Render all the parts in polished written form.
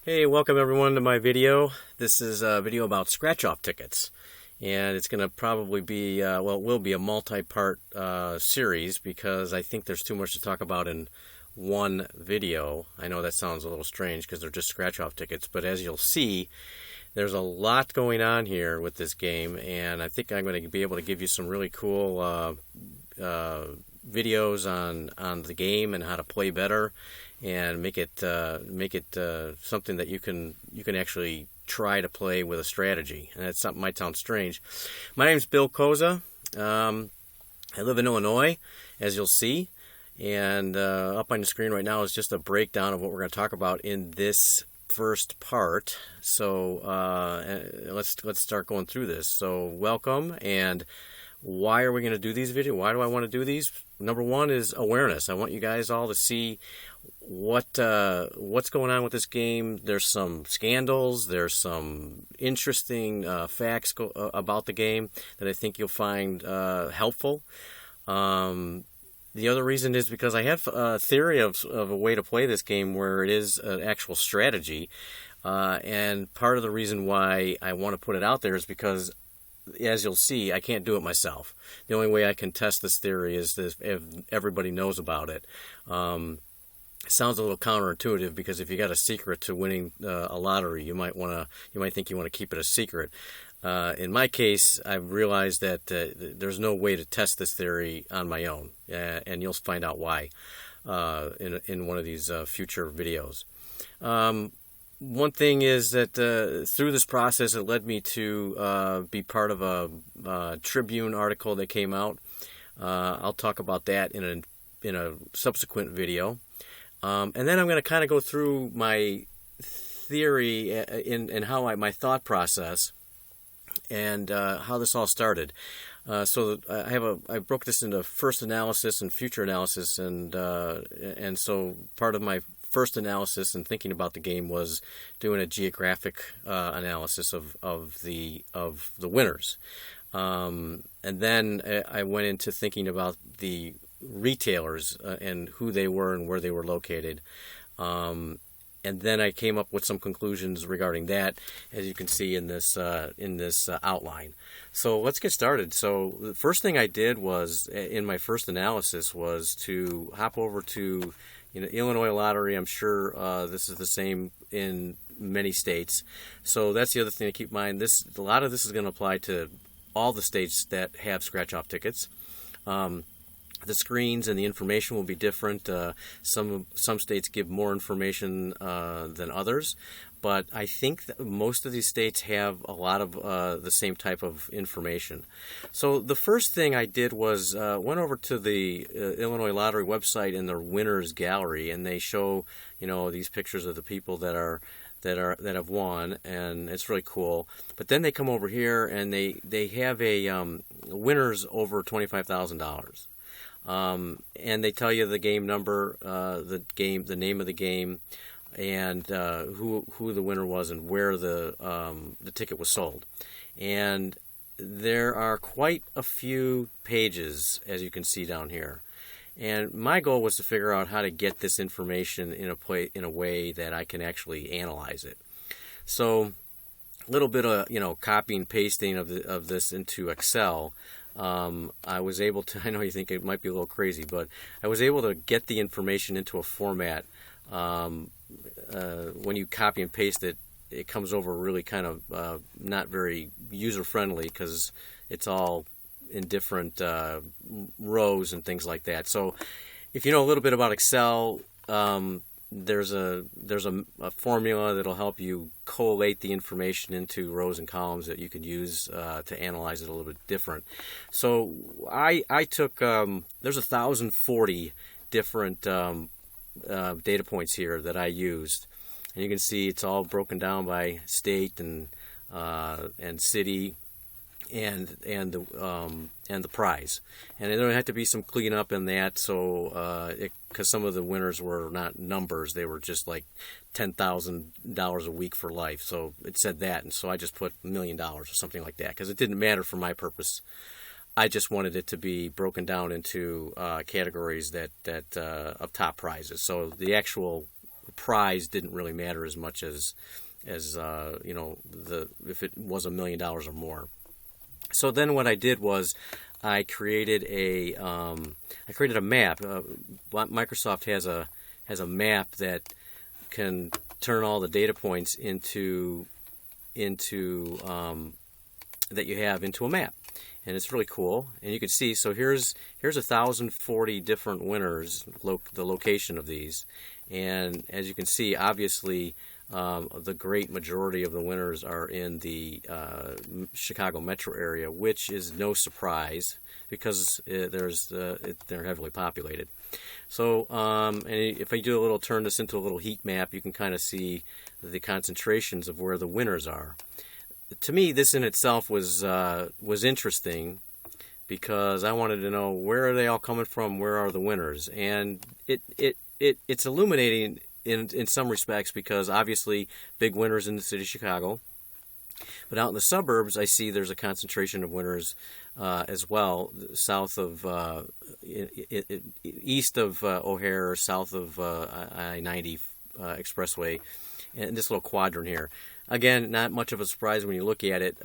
Hey, welcome everyone to my video. This is a video about scratch-off tickets. And it's going to probably be, it will be a multi-part series because I think there's too much to talk about in one video. I know that sounds a little strange because they're just scratch-off tickets, but as you'll see, there's a lot going on here with this game, and I think I'm going to be able to give you some really cool videos on the game and how to play better, and make it something that you can actually try to play with a strategy. And that's something might sound strange. My name's Bill Koza. I live in Illinois, as you'll see, and up on the screen right now is just a breakdown of what we're going to talk about in this first part. So let's start going through this. So welcome. And why are we going to do these videos? Why do I want to do these? Number one is awareness. I want you guys all to see what's going on with this game. There's some scandals. There's some interesting facts about the game that I think you'll find helpful. The other reason is because I have a theory of a way to play this game where it is an actual strategy. And part of the reason why I want to put it out there is because, as you'll see, I can't do it myself. The only way I can test this theory is if everybody knows about it. It sounds a little counterintuitive because if you got a secret to winning a lottery, you might think you want to keep it a secret. In my case, I've realized that there's no way to test this theory on my own, and you'll find out why in one of these future videos. One thing is that through this process, it led me to be part of a Tribune article that came out. I'll talk about that in a subsequent video, and then I'm going to kind of go through my theory and how my thought process and how this all started. So I broke this into first analysis and future analysis, and so part of my first analysis and thinking about the game was doing a geographic analysis of the winners, and then I went into thinking about the retailers and who they were and where they were located, and then I came up with some conclusions regarding that, as you can see in this outline. So let's get started. So the first thing I did was, in my first analysis, was to hop over to Illinois Lottery. I'm sure this is the same in many states. So that's the other thing to keep in mind. A lot of this is going to apply to all the states that have scratch-off tickets. The screens and the information will be different. Some states give more information than others, but I think that most of these states have a lot of the same type of information. So the first thing I did was went over to the Illinois Lottery website in their winners gallery, and they show these pictures of the people that have won, and it's really cool. But then they come over here and they have a winners over $25,000. And they tell you the game number, the name of the game, and who the winner was and where the ticket was sold. And there are quite a few pages, as you can see down here. And my goal was to figure out how to get this information in a way that I can actually analyze it. So a little bit of copy and pasting of this into Excel. I was able to, I know you think it might be a little crazy, but I was able to get the information into a format. When you copy and paste it, it comes over really kind of not very user-friendly because it's all in different rows and things like that. So if you know a little bit about Excel, there's a formula that'll help you collate the information into rows and columns that you can use to analyze it a little bit different. So I took there's 1,040 different data points here that I used, and you can see it's all broken down by state and city and the prize. And there had to be some cleanup in that, so because some of the winners were not numbers, they were just like $10,000 a week for life. So it said that, and so I just put $1 million or something like that because it didn't matter for my purpose. I just wanted it to be broken down into categories that of top prizes. So the actual prize didn't really matter as much as if it was $1 million or more. So then what I did was I created a map. Microsoft has a map that can turn all the data points into that you have into a map, and it's really cool. And you can see, so here's 1,040 different winners, the location of these, and as you can see, obviously the great majority of the winners are in the Chicago metro area, which is no surprise because they're heavily populated. So, and if I turn this into a little heat map, you can kind of see the concentrations of where the winners are. To me, this in itself was interesting because I wanted to know, where are they all coming from? Where are the winners? And it's illuminating in some respects, because obviously big winners in the city of Chicago, but out in the suburbs I see there's a concentration of winners as well, south of east of O'Hare, south of I-90 expressway, and this little quadrant here. Again, not much of a surprise when you look at it,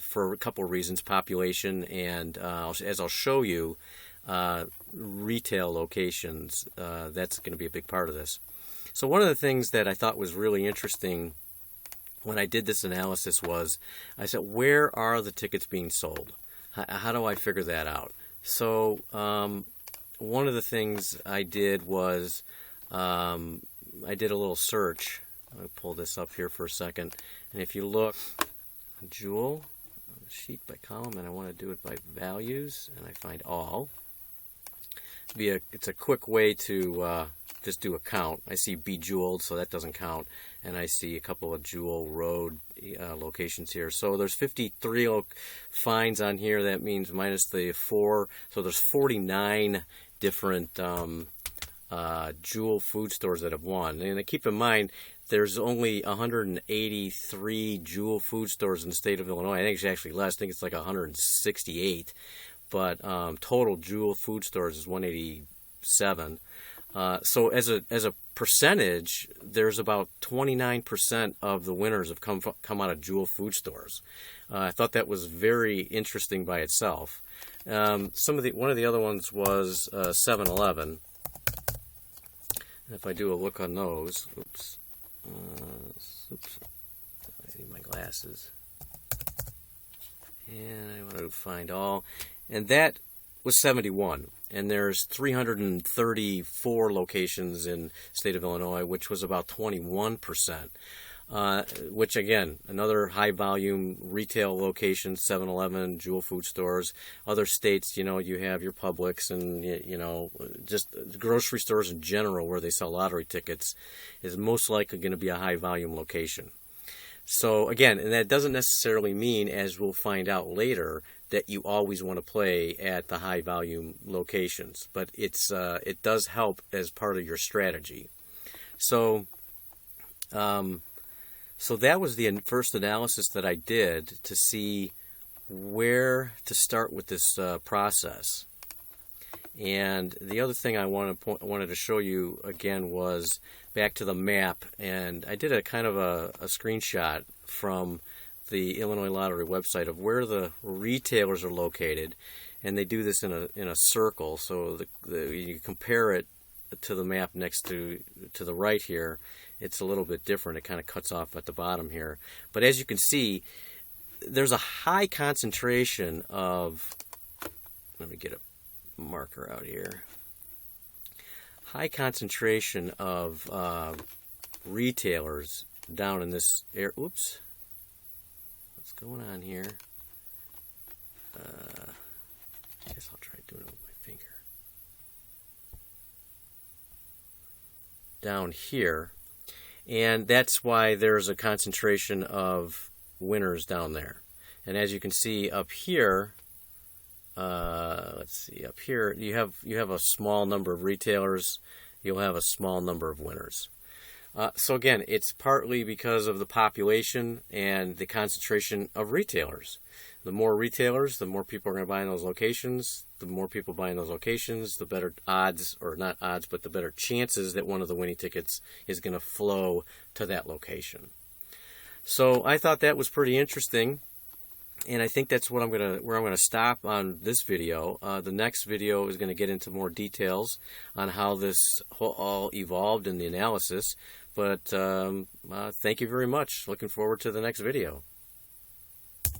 for a couple of reasons: population, and as I'll show you, retail locations. That's going to be a big part of this. So one of the things that I thought was really interesting when I did this analysis was, I said, where are the tickets being sold? How do I figure that out? So one of the things I did was I did a little search. I'll pull this up here for a second. And if you look on Jewel, sheet by column, and I want to do it by values, and I find all. It's a quick way to just do a count. I see Bejeweled, so that doesn't count, and I see a couple of Jewel Road locations here. So there's 53 finds on here. That means minus the 4, so there's 49 different Jewel food stores that have won. And keep in mind, there's only 183 Jewel food stores in the state of Illinois. I think it's actually less. I think it's like 168. But total Jewel food stores is 187. So as a percentage, there's about 29% of the winners have come out of Jewel food stores. I thought that was very interesting by itself. One of the other ones was 7-Eleven. And if I do a look on those, I need my glasses, and I want to find all, and that was 71. And there's 334 locations in the state of Illinois, which was about 21%. Which, again, another high-volume retail location, 7-Eleven, Jewel food stores. Other states, you have your Publix and, just grocery stores in general where they sell lottery tickets is most likely going to be a high-volume location. So, again, and that doesn't necessarily mean, as we'll find out later, that you always want to play at the high-volume locations. But it does help as part of your strategy. So that was the first analysis that I did to see where to start with this process. And the other thing I wanted to show you again was back to the map, and I did a kind of a screenshot from the Illinois Lottery website of where the retailers are located, and they do this in a circle. So you compare it to the map next to the right here. It's a little bit different. It kind of cuts off at the bottom here. But as you can see, there's a high concentration of, let me get a marker out here, high concentration of retailers down in this area. Oops. What's going on here? I guess I'll try doing it with my finger. Down here. And that's why there's a concentration of winners down there. And as you can see up here, let's see, up here you have a small number of retailers. You'll have a small number of winners. So again, it's partly because of the population and the concentration of retailers. The more retailers, the more people are going to buy in those locations. The more people buy in those locations, the better odds, or not odds, but the better chances that one of the winning tickets is going to flow to that location. So I thought that was pretty interesting, and I think that's what where I'm gonna stop on this video. The next video is going to get into more details on how this all evolved in the analysis. But thank you very much. Looking forward to the next video.